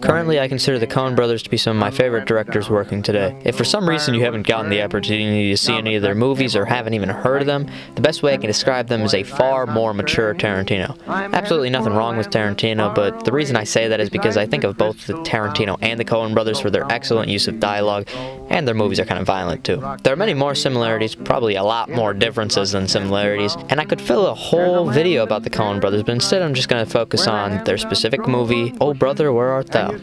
Currently, I consider the Coen brothers to be some of my favorite directors working today. If for some reason you haven't gotten the opportunity to see any of their movies or haven't even heard of them, the best way I can describe them is a far more mature Tarantino. Absolutely nothing wrong with Tarantino, but the reason I say that is because I think of both the Tarantino and the Coen brothers for their excellent use of dialogue, and their movies are kind of violent too. There are many more similarities, probably a lot more differences than similarities, and I could fill a whole video about the Coen brothers, but instead I'm just going to focus on their specific movie, Oh Brother, Where Art Thou?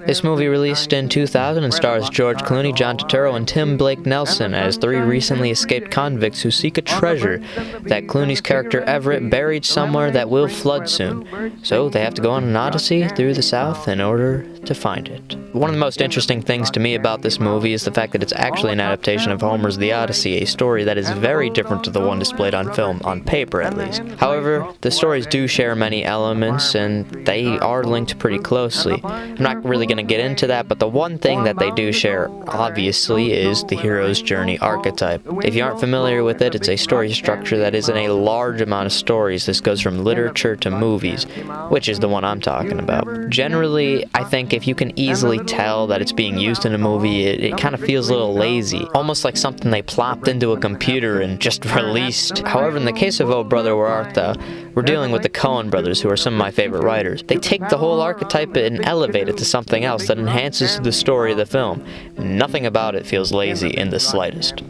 This movie released in 2000 and stars George Clooney, John Turturro, and Tim Blake Nelson as three recently escaped convicts who seek a treasure that Clooney's character Everett buried somewhere that will flood soon. So they have to go on an odyssey through the South in order to find it. One of the most interesting things to me about this movie is the fact that it's actually an adaptation of Homer's The Odyssey, a story that is very different to the one displayed on film, on paper at least. However, the stories do share many elements, and they are linked pretty closely. I'm not really going to get into that, but the one thing that they do share, obviously, is the hero's journey archetype. If you aren't familiar with it, it's a story structure that is in a large amount of stories. This goes from literature to movies, which is the one I'm talking about. Generally, I think if you can easily tell that it's being used in a movie, it kind of feels a little lazy, almost like something they plopped into a computer and just released. However, in the case of Oh Brother, Where Art Thou, we're dealing with the Coen brothers, who are some of my favorite writers. They take the whole archetype and elevate it to something else that enhances the story of the film. Nothing about it feels lazy in the slightest.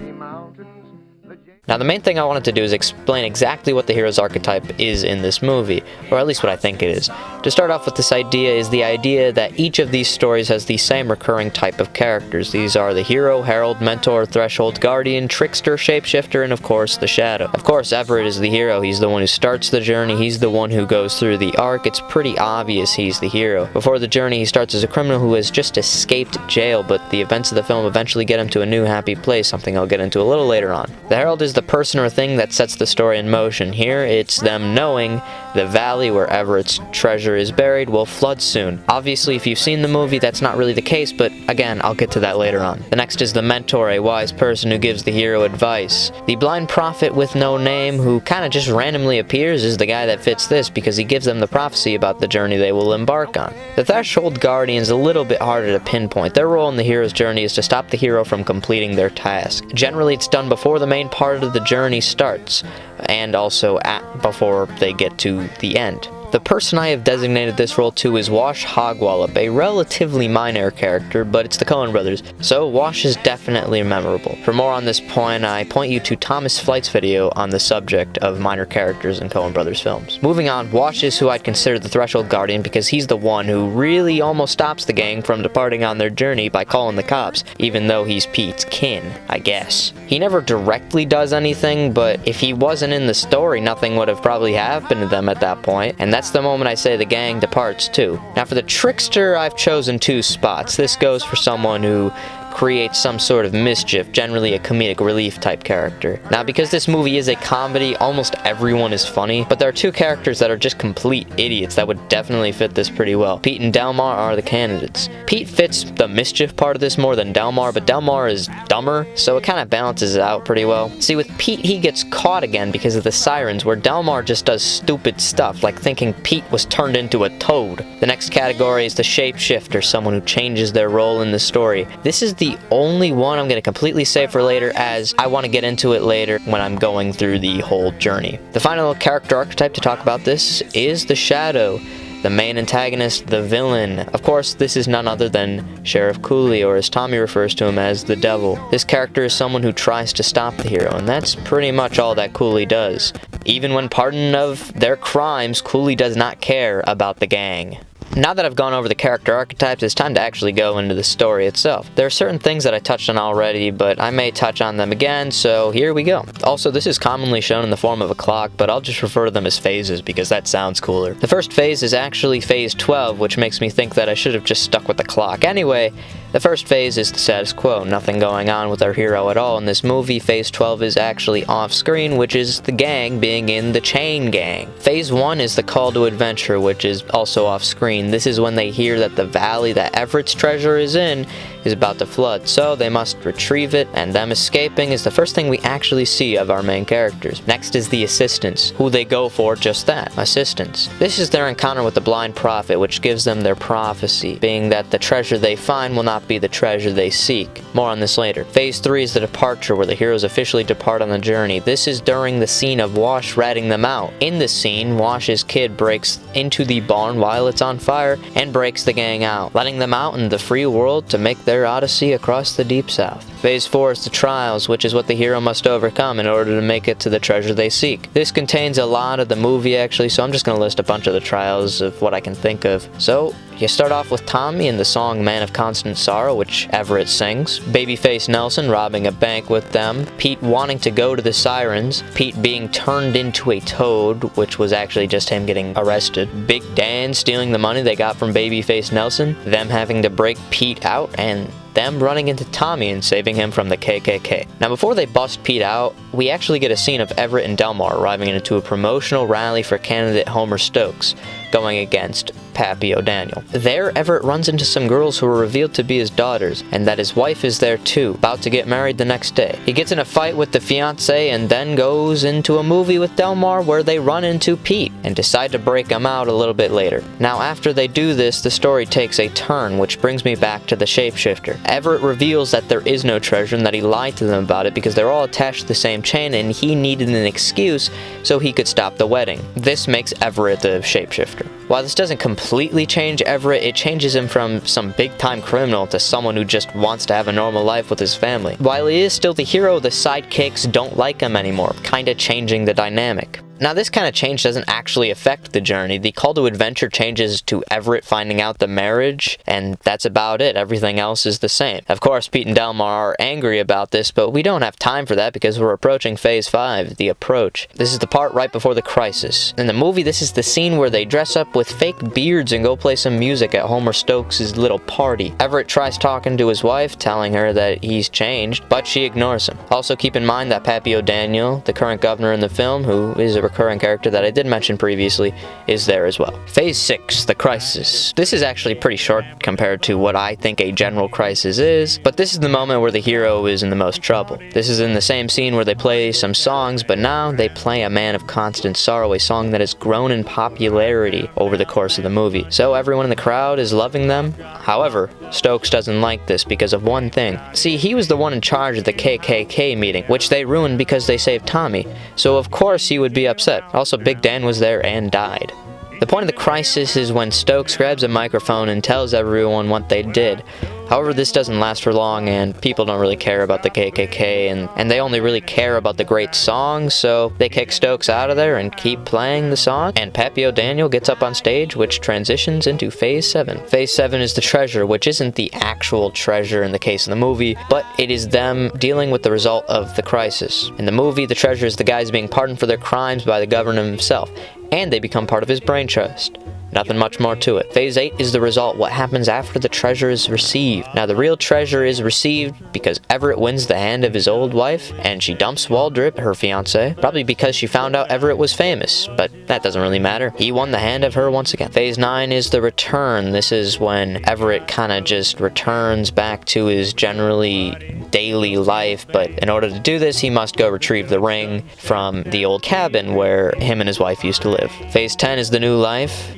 Now, the main thing I wanted to do is explain exactly what the hero's archetype is in this movie, or at least what I think it is. To start off with, this idea is the idea that each of these stories has the same recurring type of characters. These are the hero, herald, mentor, threshold, guardian, trickster, shapeshifter, and of course, the shadow. Of course, Everett is the hero. He's the one who starts the journey. He's the one who goes through the arc. It's pretty obvious he's the hero. Before the journey, he starts as a criminal who has just escaped jail, but the events of the film eventually get him to a new happy place, something I'll get into a little later on. The herald is the person or thing that sets the story in motion. Here, it's them knowing the valley where Everett's treasure is buried will flood soon. Obviously, if you've seen the movie, that's not really the case, but again, I'll get to that later on. The next is the mentor, a wise person who gives the hero advice. The blind prophet with no name, who kind of just randomly appears, is the guy that fits this because he gives them the prophecy about the journey they will embark on. The threshold guardian is a little bit harder to pinpoint. Their role in the hero's journey is to stop the hero from completing their task. Generally, it's done before the main part of the journey starts, and also before they get to the end. The person I have designated this role to is Wash Hogwallop, a relatively minor character, but it's the Coen brothers, so Wash is definitely memorable. For more on this point, I point you to Thomas Flight's video on the subject of minor characters in Coen brothers films. Moving on, Wash is who I'd consider the threshold guardian because he's the one who really almost stops the gang from departing on their journey by calling the cops, even though he's Pete's kin, I guess. He never directly does anything, but if he wasn't in the story, nothing would have probably happened to them at that point, and that's the moment I say the gang departs too. Now for the trickster, I've chosen two spots. This goes for someone who creates some sort of mischief, generally a comedic relief type character. Now, because this movie is a comedy, almost everyone is funny, but there are two characters that are just complete idiots that would definitely fit this pretty well. Pete and Delmar are the candidates. Pete fits the mischief part of this more than Delmar, but Delmar is dumber, so it kind of balances it out pretty well. See, with Pete, he gets caught again because of the sirens, where Delmar just does stupid stuff, like thinking Pete was turned into a toad. The next category is the shapeshifter, someone who changes their role in the story. This is the only one I'm going to completely save for later, as I want to get into it later when I'm going through the whole journey. The final character archetype to talk about this is the Shadow, the main antagonist, the villain. Of course, this is none other than Sheriff Cooley, or as Tommy refers to him as, the Devil. This character is someone who tries to stop the hero, and that's pretty much all that Cooley does. Even when pardoned of their crimes, Cooley does not care about the gang. Now that I've gone over the character archetypes, it's time to actually go into the story itself. There are certain things that I touched on already, but I may touch on them again, so here we go. Also, this is commonly shown in the form of a clock, but I'll just refer to them as phases because that sounds cooler. The first phase is actually phase 12, which makes me think that I should have just stuck with the clock. Anyway, The first phase is the status quo, nothing going on with our hero at all in this movie. Phase 12 is actually off-screen, which is the gang being in the chain gang. Phase 1 is the call to adventure, which is also off-screen. This is when they hear that the valley that Everett's treasure is in is about to flood, so they must retrieve it, and them escaping is the first thing we actually see of our main characters. Next is the assistants, who they go for just that, assistants. This is their encounter with the blind prophet, which gives them their prophecy, being that the treasure they find will not be the treasure they seek. More on this later. Phase 3 is the departure, where the heroes officially depart on the journey. This is during the scene of Wash ratting them out. In this scene, Wash's kid breaks into the barn while it's on fire and breaks the gang out, letting them out in the free world to make their odyssey across the deep south. Phase 4 is the trials, which is what the hero must overcome in order to make it to the treasure they seek. This contains a lot of the movie actually, so I'm just going to list a bunch of the trials of what I can think of. So, you start off with Tommy in the song Man of Constant Sorrow, which Everett sings. Babyface Nelson robbing a bank with them. Pete wanting to go to the Sirens. Pete being turned into a toad, which was actually just him getting arrested. Big Dan stealing the money they got from Babyface Nelson. Them having to break Pete out, and them running into Tommy and saving him from the KKK. Now before they bust Pete out, we actually get a scene of Everett and Delmar arriving into a promotional rally for candidate Homer Stokes, going against Pappy O'Daniel. There, Everett runs into some girls who are revealed to be his daughters, and that his wife is there too, about to get married the next day. He gets in a fight with the fiancé and then goes into a movie with Delmar where they run into Pete and decide to break him out a little bit later. Now after they do this, the story takes a turn, which brings me back to the shapeshifter. Everett reveals that there is no treasure and that he lied to them about it because they're all attached to the same chain and he needed an excuse so he could stop the wedding. This makes Everett the shapeshifter. While this doesn't completely change Everett, it changes him from some big-time criminal to someone who just wants to have a normal life with his family. While he is still the hero, the sidekicks don't like him anymore, kinda changing the dynamic. Now this kind of change doesn't actually affect the journey. The call to adventure changes to Everett finding out the marriage, and that's about it. Everything else is the same. Of course, Pete and Delmar are angry about this, but we don't have time for that because we're approaching Phase 5, the approach. This is the part right before the crisis. In the movie, this is the scene where they dress up with fake beards and go play some music at Homer Stokes' little party. Everett tries talking to his wife, telling her that he's changed, but she ignores him. Also keep in mind that Pappy O'Daniel, the current governor in the film, who is a recurring character that I did mention previously, is there as well. Phase 6, the crisis. This is actually pretty short compared to what I think a general crisis is, but this is the moment where the hero is in the most trouble. This is in the same scene where they play some songs, but now they play A Man of Constant Sorrow, a song that has grown in popularity over the course of the movie. So everyone in the crowd is loving them. However, Stokes doesn't like this because of one thing. See, he was the one in charge of the KKK meeting, which they ruined because they saved Tommy, so of course he would be upset. Also, Big Dan was there and died. The point of the crisis is when Stokes grabs a microphone and tells everyone what they did. However, this doesn't last for long, and people don't really care about the KKK, and they only really care about the great song, so they kick Stokes out of there and keep playing the song, and Pappy O'Daniel gets up on stage, which transitions into Phase 7. Phase 7 is the treasure, which isn't the actual treasure in the case of the movie, but it is them dealing with the result of the crisis. In the movie, the treasure is the guys being pardoned for their crimes by the governor himself, and they become part of his brain trust. Nothing much more to it. Phase 8 is the result, what happens after the treasure is received. Now the real treasure is received because Everett wins the hand of his old wife, and she dumps Waldrip, her fiancé, probably because she found out Everett was famous, but that doesn't really matter. He won the hand of her once again. Phase 9 is the return. This is when Everett kinda just returns back to his generally daily life, but in order to do this, he must go retrieve the ring from the old cabin where him and his wife used to live. Phase 10 is the new life.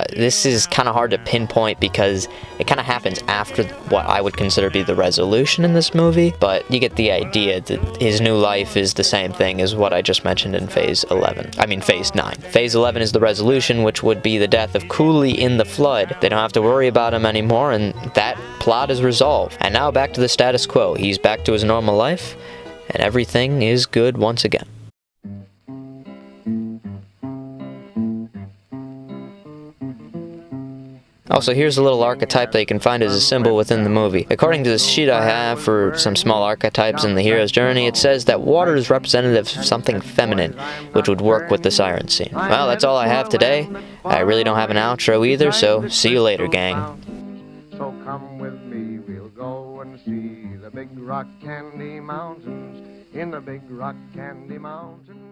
This is kind of hard to pinpoint because it kind of happens after what I would consider to be the resolution in this movie, but you get the idea that his new life is the same thing as what I just mentioned in Phase 9. Phase 11 is the resolution, which would be the death of Cooley in the flood. They don't have to worry about him anymore, and that plot is resolved. And now back to the status quo. He's back to his normal life, and everything is good once again. Also, here's a little archetype that you can find as a symbol within the movie. According to this sheet I have for some small archetypes in the hero's journey, it says that water is representative of something feminine, which would work with the siren scene. Well, that's all I have today. I really don't have an outro either, so see you later, gang. So come with me, we'll go rock candy mountains, in the big rock candy mountains.